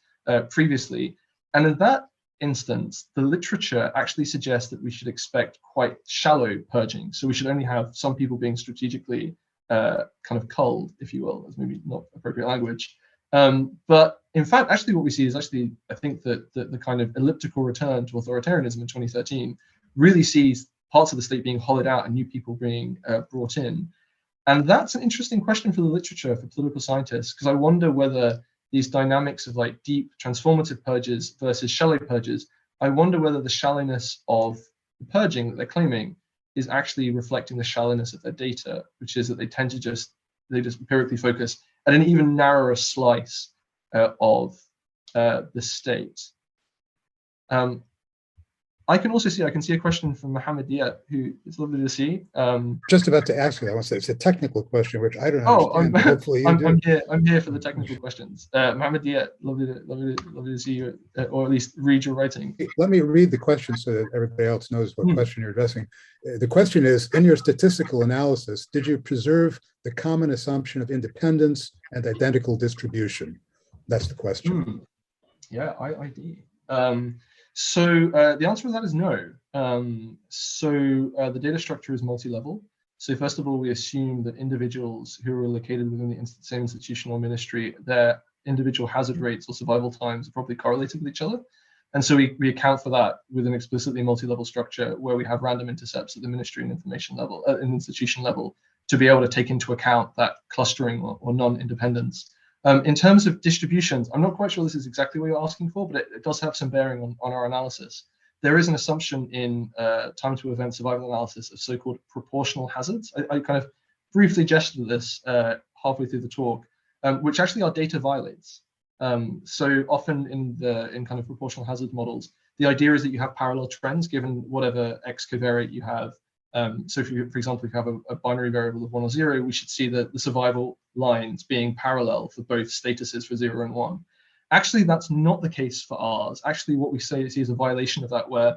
previously. And in that instance, the literature actually suggests that we should expect quite shallow purging. So we should only have some people being strategically kind of culled, if you will, as maybe not appropriate language. But in fact, actually what we see is actually, I think that the kind of elliptical return to authoritarianism in 2013 really sees parts of the state being hollowed out and new people being brought in. And that's an interesting question for the literature, for political scientists, because I wonder whether these dynamics of like deep transformative purges versus shallow purges, I wonder whether the shallowness of the purging that they're claiming is actually reflecting the shallowness of their data, which is that they tend to just empirically focus at an even narrower slice of the state. I can see a question from Mohammed Diat, who it's lovely to see. Just about to ask you that. I want to say it's a technical question, which I don't understand. But hopefully you do. I'm here for the technical questions. Mohammed Diat, lovely to see you, or at least read your writing. Let me read the question so that everybody else knows what question you're addressing. The question is, in your statistical analysis, did you preserve the common assumption of independence and identical distribution? That's the question. Yeah, ID. So the answer to that is no. The data structure is multi-level. So first of all, we assume that individuals who are located within the same institution or ministry, their individual hazard rates or survival times are probably correlated with each other. And so we account for that with an explicitly multi-level structure where we have random intercepts at the ministry and information level, institution level, to be able to take into account that clustering or non-independence. In terms of distributions, I'm not quite sure this is exactly what you're asking for, but it does have some bearing on our analysis. There is an assumption in time to event survival analysis of so-called proportional hazards. I kind of briefly gestured at this halfway through the talk, which actually our data violates. So often in kind of proportional hazard models, the idea is that you have parallel trends given whatever X covariate you have. So for example, if you have a binary variable of 1 or 0, we should see the survival lines being parallel for both statuses for 0 and 1. Actually, that's not the case for ours. Actually, what we see is a violation of that where,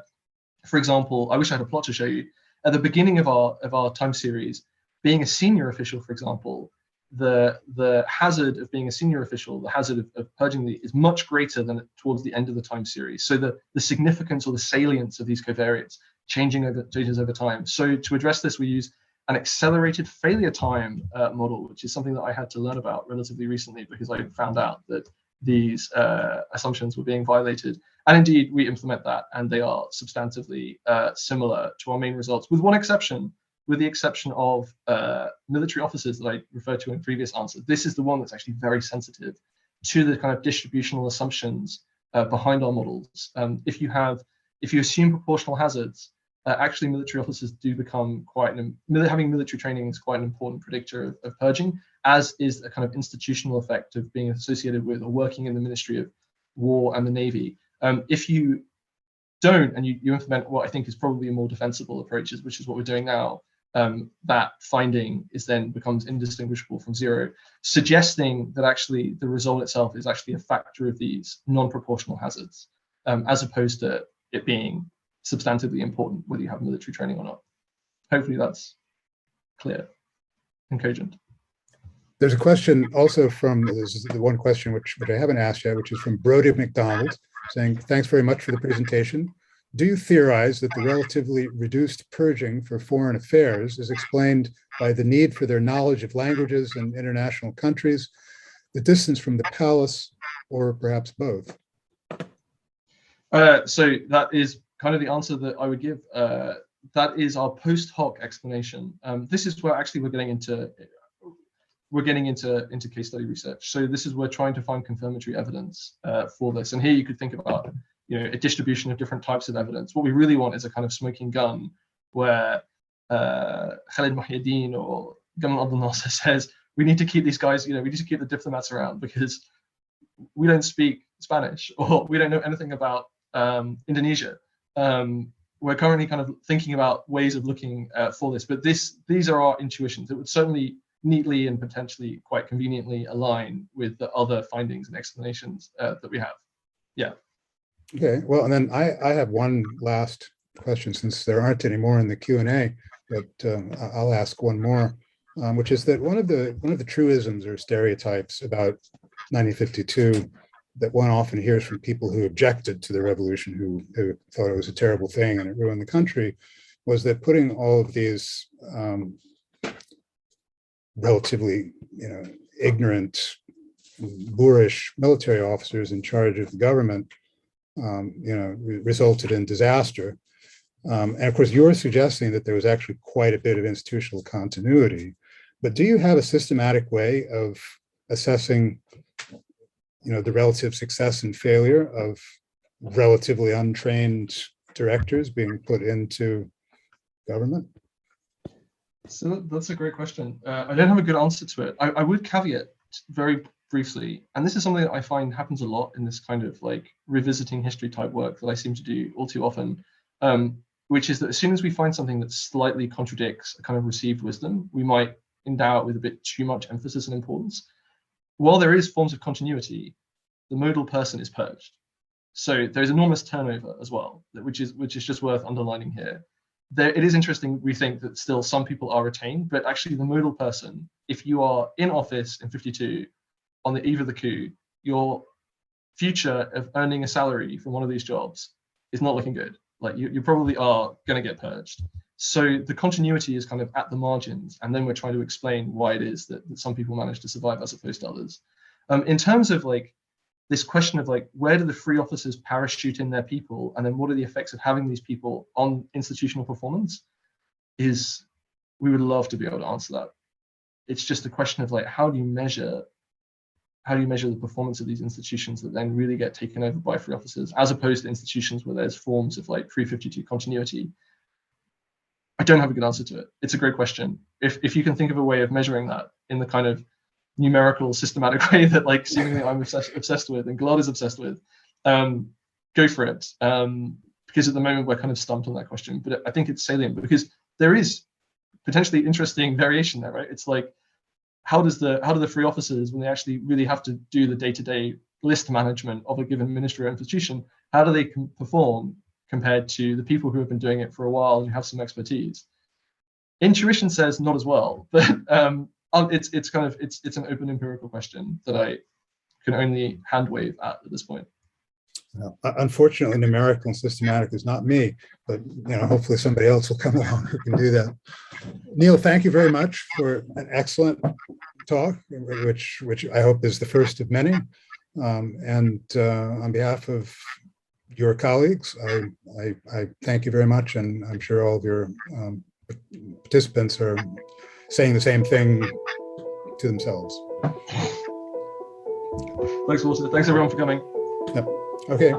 for example, I wish I had a plot to show you. At the beginning of our time series, being a senior official, for example, the hazard of being a senior official, the hazard of purging is much greater than towards the end of the time series. So the significance or the salience of these covariates changes over time. So to address this, we use an accelerated failure time model, which is something that I had to learn about relatively recently because I found out that these assumptions were being violated. And indeed, we implement that, and they are substantively similar to our main results, with one exception, with the exception of military officers that I referred to in previous answers. This is the one that's actually very sensitive to the kind of distributional assumptions behind our models. If you assume proportional hazards, actually military officers do become having military training is quite an important predictor of purging, as is a kind of institutional effect of being associated with or working in the Ministry of War and the Navy. If you don't, and you implement what I think is probably a more defensible approaches, which is what we're doing now, that finding becomes indistinguishable from zero, suggesting that actually the result itself is actually a factor of these non-proportional hazards, as opposed to it being substantively important whether you have military training or not. Hopefully that's clear and cogent. There's a question also this is the one question which I haven't asked yet, which is from Brody McDonald, saying, thanks very much for the presentation. Do you theorize that the relatively reduced purging for foreign affairs is explained by the need for their knowledge of languages and international countries, the distance from the palace, or perhaps both? So that is kind of the answer that I would give. That is our post hoc explanation. This is where actually we're getting into case study research. So this is where we're trying to find confirmatory evidence for this. And here you could think about a distribution of different types of evidence. What we really want is a kind of smoking gun where Khalid Mohyeddin or Gamal Abdel Nasser says, we need to keep these guys, we need to keep the diplomats around because we don't speak Spanish or we don't know anything about Indonesia. We're currently kind of thinking about ways of looking for this, but these are our intuitions. It would certainly neatly and potentially quite conveniently align with the other findings and explanations that we have. Yeah. Okay, well, and then I have one last question, since there aren't any more in the Q&A, but I'll ask one more, which is that one of the truisms or stereotypes about 1952 that one often hears from people who objected to the revolution, who thought it was a terrible thing and it ruined the country, was that putting all of these relatively ignorant, boorish military officers in charge of the government resulted in disaster. And of course, you're suggesting that there was actually quite a bit of institutional continuity. But do you have a systematic way of assessing, the relative success and failure of relatively untrained directors being put into government? So that's a great question. I don't have a good answer to it. I would caveat very briefly, and this is something that I find happens a lot in this kind of like revisiting history type work that I seem to do all too often, which is that as soon as we find something that slightly contradicts a kind of received wisdom, we might endow it with a bit too much emphasis and importance. While there is forms of continuity, the modal person is purged. So there's enormous turnover as well, which is just worth underlining here. It is interesting, we think that still some people are retained, but actually the modal person, if you are in office in 52 on the eve of the coup, your future of earning a salary from one of these jobs is not looking good. Like you probably are going to get purged. So the continuity is kind of at the margins, and then we're trying to explain why it is that some people manage to survive as opposed to others. In terms of like this question of like, where do the free officers parachute in their people, and then what are the effects of having these people on institutional performance, is we would love to be able to answer that. It's just a question of like, how do you measure the performance of these institutions that then really get taken over by free officers, as opposed to institutions where there's forms of like pre-52 continuity? I don't have a good answer to it. It's a great question. If you can think of a way of measuring that in the kind of numerical, systematic way that like seemingly I'm obsessed with and Gilad is obsessed with, go for it. Because at the moment we're kind of stumped on that question, but I think it's salient because there is potentially interesting variation there, right? It's like, how do the free officers, when they actually really have to do the day-to-day list management of a given ministry or institution, how do they perform compared to the people who have been doing it for a while and have some expertise? Intuition says not as well, but it's an open empirical question that I can only hand wave at this point. Well, unfortunately, numerical and systematic is not me, but hopefully somebody else will come along who can do that. Neil, thank you very much for an excellent talk, which I hope is the first of many. And on behalf of your colleagues, I thank you very much, and I'm sure all of your participants are saying the same thing to themselves. Thanks, Walter. Thanks, everyone, for coming. Yep. Okay.